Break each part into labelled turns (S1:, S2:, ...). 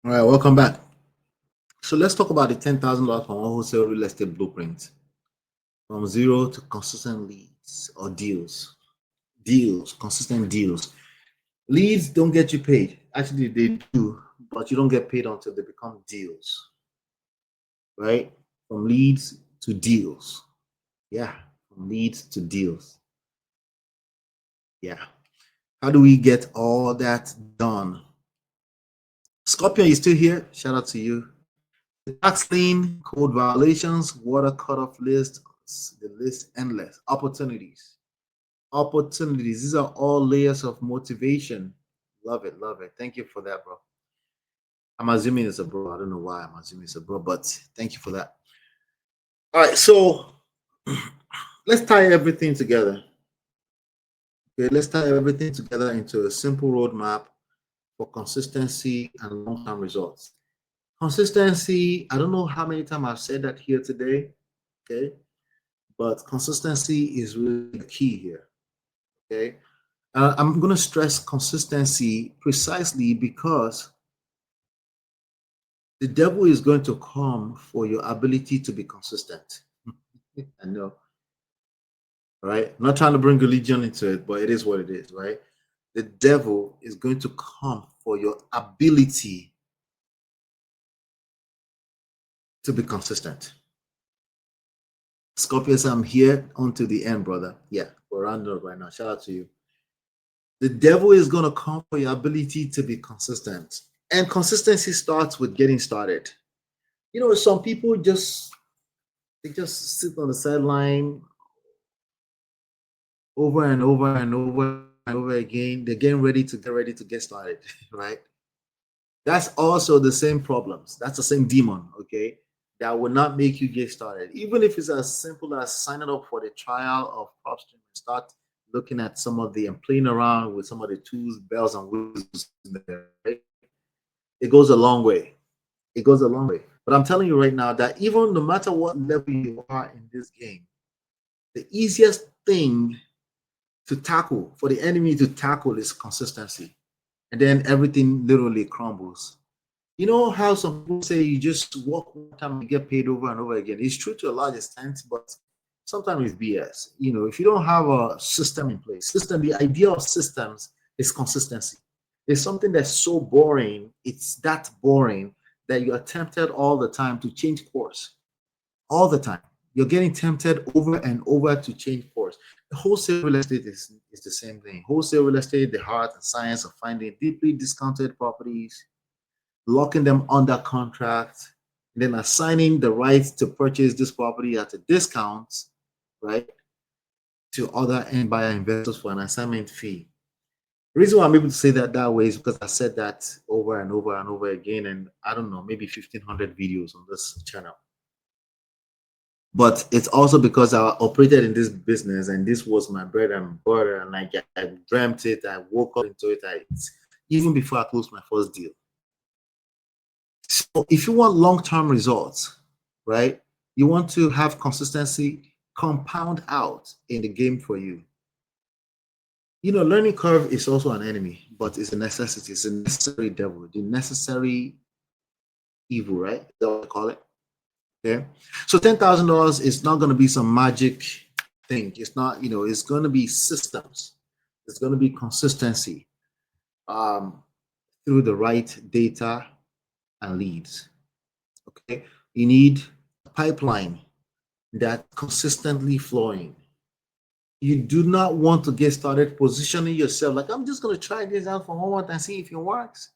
S1: All right, welcome back. So let's talk about the $10,000 from wholesale real estate blueprint from zero to consistent leads or deals. Deals, consistent deals. Leads don't get you paid. Actually, they do, but you don't get paid until they become deals, right? From leads to deals. Yeah, from leads to deals. Yeah. How do we get all that done? Scorpion, you still here? Shout out to you. Tax lien, code violations, water cutoff list, the list endless. Opportunities. Opportunities. These are all layers of motivation. Love it, love it. Thank you for that, bro. I'm assuming it's a bro. I don't know why I'm assuming it's a bro, but thank you for that. All right, so let's tie everything together. Okay, let's tie everything together into a simple roadmap for consistency and long-term results. Consistency, I don't know how many times I've said that here today, okay? But consistency is really the key here, okay? I'm going to stress consistency precisely because the devil is going to come for your ability to be consistent. I know, right? I'm not trying to bring religion into it, but it is what it is, right? The devil is going to come for your ability to be consistent. Scorpius, I'm here until the end, brother. Yeah, we're rounding up right now. Shout out to you. The devil is going to come for your ability to be consistent. And consistency starts with getting started. You know, some people just sit on the sideline over and over and over and over again. They're getting ready to get started, right? That's also the same problems. That's the same demon, okay? That will not make you get started. Even if it's as simple as signing up for the trial of PropStream and start looking at some of the and playing around with some of the tools, bells, and whistles there, right? It goes a long way. It goes a long way. But I'm telling you right now that even no matter what level you are in this game, the easiest thing to tackle for the enemy to tackle is consistency. And then everything literally crumbles. You know how some people say you just work one time and get paid over and over again? It's true to a large extent, but sometimes it's BS. You know, if you don't have a system in place, the idea of systems is consistency. It's something that's so boring, it's that boring that you are tempted all the time to change course. All the time. You're getting tempted over and over to change course. Wholesale real estate is the same thing. Wholesale real estate, the art and science of finding deeply discounted properties, locking them under contract, and then assigning the right to purchase this property at a discount, right, to other end buyer investors for an assignment fee. The reason why I'm able to say that way is because I said that over and over and over again, and I don't know, maybe 1,500 videos on this channel. But it's also because I operated in this business and this was my bread and butter, and like I dreamt it, I woke up into it, even before I closed my first deal. So if you want long-term results, right, you want to have consistency compound out in the game for you. You know, learning curve is also an enemy, but it's a necessity. It's a necessary devil, the necessary evil, right? That's what I call it. Okay. So $10,000 is not going to be some magic thing. It's not, you know, it's going to be systems. It's going to be consistency through the right data and leads. Okay. You need a pipeline that consistently flowing. You do not want to get started positioning yourself like, I'm just going to try this out for one month and see if it works.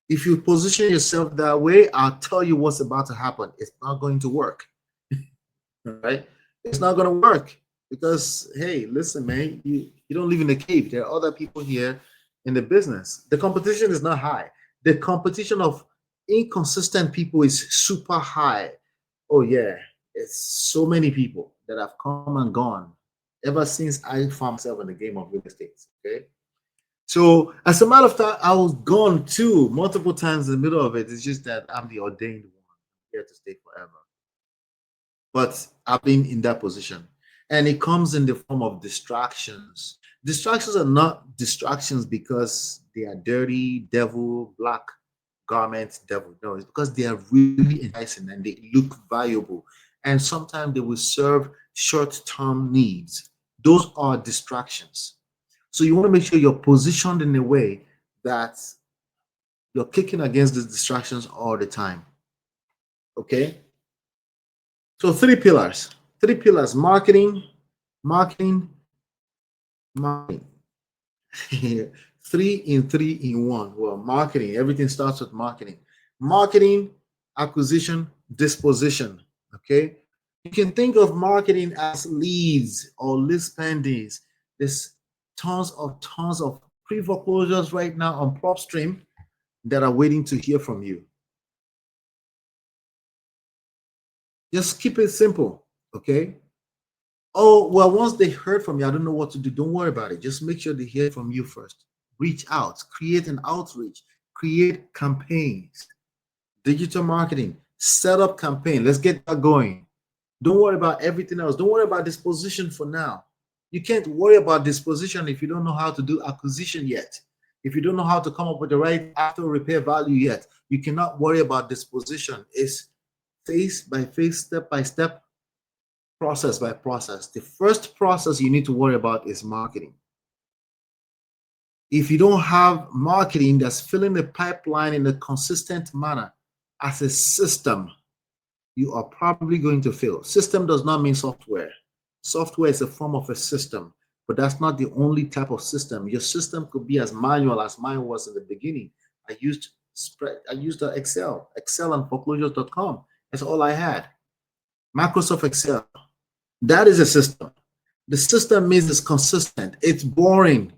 S1: If you position yourself that way, I'll tell you what's about to happen. It's not going to work. Right? It's not going to work because, hey, listen, man, you don't live in a cave. There are other people here in the business. The competition is not high. The competition of inconsistent people is super high. Oh, yeah. It's so many people that have come and gone ever since I found myself in the game of real estate. Okay. So, as a matter of fact, I was gone too multiple times in the middle of it. It's just that I'm the ordained one here to stay forever. But I've been in that position. And it comes in the form of distractions. Distractions are not distractions because they are dirty, devil, black. garment devil. No, it's because they are really enticing and they look valuable. And sometimes they will serve short-term needs. Those are distractions. So you want to make sure you're positioned in a way that you're kicking against these distractions all the time. Okay. So three pillars. Three pillars: marketing, marketing, marketing. Three in one. Well, marketing. Everything starts with marketing. Marketing, acquisition, disposition. Okay. You can think of marketing as leads or list pendings. There's tons of pre-foreclosures right now on PropStream that are waiting to hear from you. Just keep it simple, okay? Oh, well, once they heard from you, I don't know what to do. Don't worry about it. Just make sure they hear from you first. Reach out, create an outreach, create campaigns, digital marketing, set up campaign. Let's get that going. Don't worry about everything else. Don't worry about disposition for now. You can't worry about disposition if you don't know how to do acquisition yet. If you don't know how to come up with the right after repair value yet, you cannot worry about disposition. It's phase by phase, step by step, process by process. The first process you need to worry about is marketing. If you don't have marketing that's filling the pipeline in a consistent manner as a system, you are probably going to fail. System does not mean software. Software is a form of a system, but that's not the only type of system. Your system could be as manual as mine was in the beginning. I used Excel and foreclosures.com. That's all I had. Microsoft Excel. That is a system. The system means it's consistent. It's boring.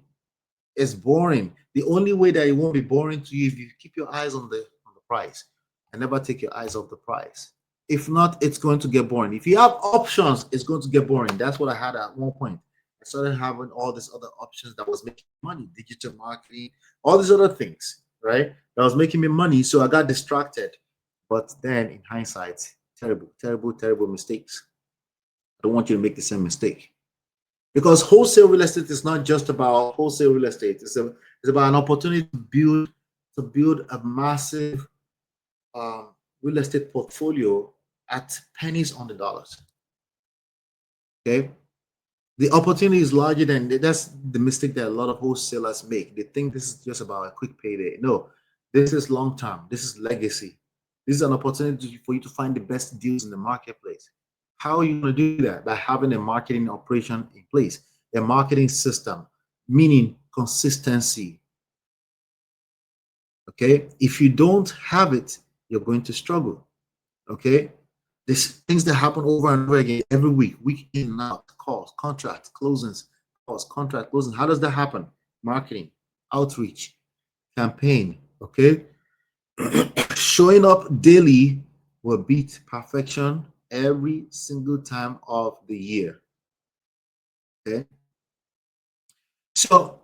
S1: It's boring. The only way that it won't be boring to you if you keep your eyes on the price and never take your eyes off the price. If not, it's going to get boring. If you have options, it's going to get boring. That's what I had at one point. I started having all these other options that was making money, digital marketing, all these other things, right? That was making me money. So I got distracted. But then in hindsight, terrible, terrible, terrible mistakes. I don't want you to make the same mistake. Because wholesale real estate is not just about wholesale real estate. It's about an opportunity to build a massive real estate portfolio at pennies on the dollars. Okay, the opportunity is larger than that's the mistake that a lot of wholesalers make. They think this is just about a quick payday. No, this is long term. This is legacy. This is an opportunity for you to find the best deals in the marketplace. How are you going to do that? By having a marketing operation in place, a marketing system, meaning consistency. Okay, if you don't have it, you're going to struggle. Okay, there's things that happen over and over again every week in and out, calls, contract closings, calls, contract closings. How does that happen? Marketing, outreach, campaign. Okay, showing up daily will beat perfection every single time of the year. Okay, so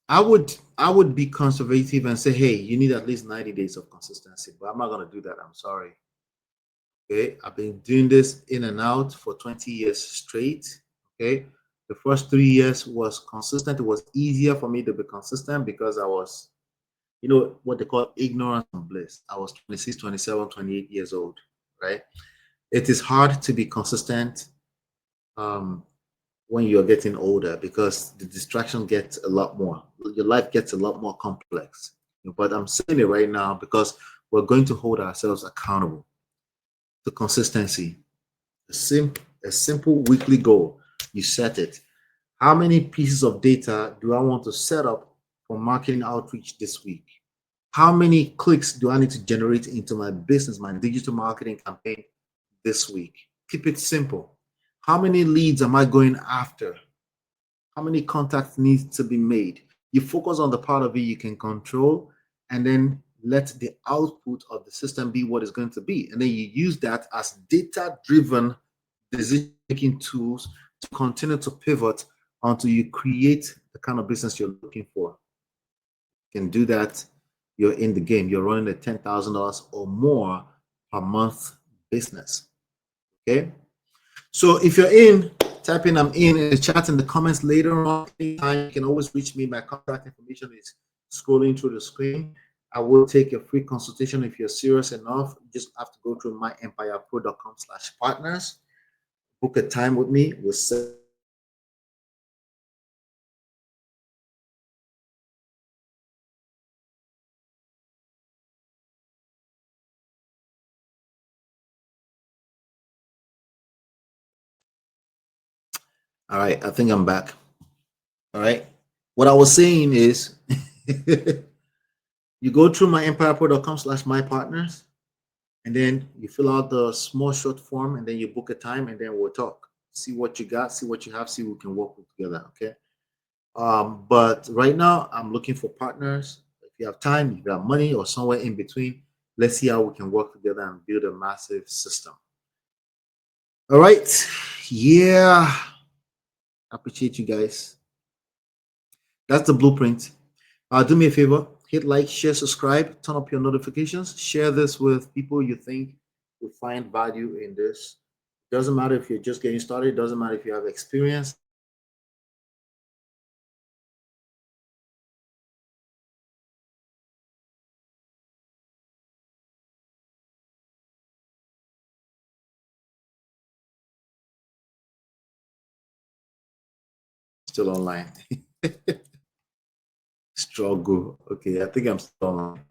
S1: I would be conservative and say, hey, you need at least 90 days of consistency, but I'm not going to do that. I'm sorry. Okay, I've been doing this in and out for 20 years straight. Okay, the first 3 years was consistent. It was easier for me to be consistent because I was, you know, what they call ignorance and bliss. I was 26, 27, 28 years old, right? It is hard to be consistent when you're getting older because the distraction gets a lot more. Your life gets a lot more complex. But I'm saying it right now because we're going to hold ourselves accountable to consistency. A simple weekly goal. You set it. How many pieces of data do I want to set up for marketing outreach this week? How many clicks do I need to generate into my business, my digital marketing campaign this week? Keep it simple. How many leads am I going after? How many contacts need to be made? You focus on the part of it you can control, and then let the output of the system be what it's going to be. And then you use that as data-driven decision-making tools to continue to pivot until you create the kind of business you're looking for. You can do that. You're in the game. You're running a $10,000 or more per month business. Okay? So if you're in, type in I'm in the chat in the comments later on. Anytime, you can always reach me. My contact information is scrolling through the screen. I will take a free consultation if you're serious enough. You just have to go to myempirepro.com/partners. Book a time with me. We'll set. All right, I think I'm back. All right. What I was saying is you go through myempirepro.com/mypartners, and then you fill out the small short form, and then you book a time, and then we'll talk. See what you got, see what you have, see we can work together. Okay. But right now I'm looking for partners. If you have time, if you have money, or somewhere in between, let's see how we can work together and build a massive system. All right. Yeah. Appreciate you guys. That's the blueprint. Do me a favor, hit like, share, subscribe, turn up your notifications, share this with people you think will find value in this. Doesn't matter if you're just getting started, doesn't matter if you have experience. Still online. Struggle. Okay, I think I'm still online.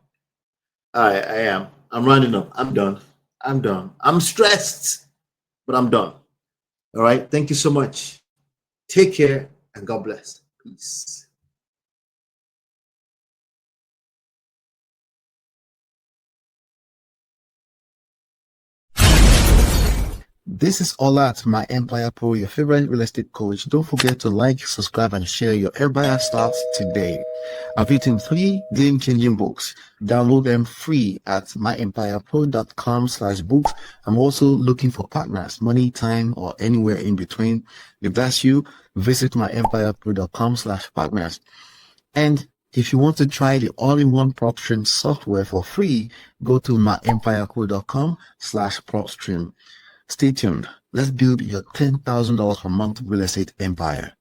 S1: I am. I'm running up. I'm done. I'm done. I'm stressed, but I'm done. All right. Thank you so much. Take care and God bless. Peace. This is Ola at My Empire Pro, your favorite real estate coach. Don't forget to like, subscribe, and share your empire starts today. I've written 3 game-changing books. Download them free at myempirepro.com/books. I'm also looking for partners, money, time, or anywhere in between. If that's you, visit myempirepro.com/partners. And if you want to try the all-in-one PropStream software for free, go to myempirepro.com/PropStream. Stay tuned. Let's build your $10,000 per month real estate empire.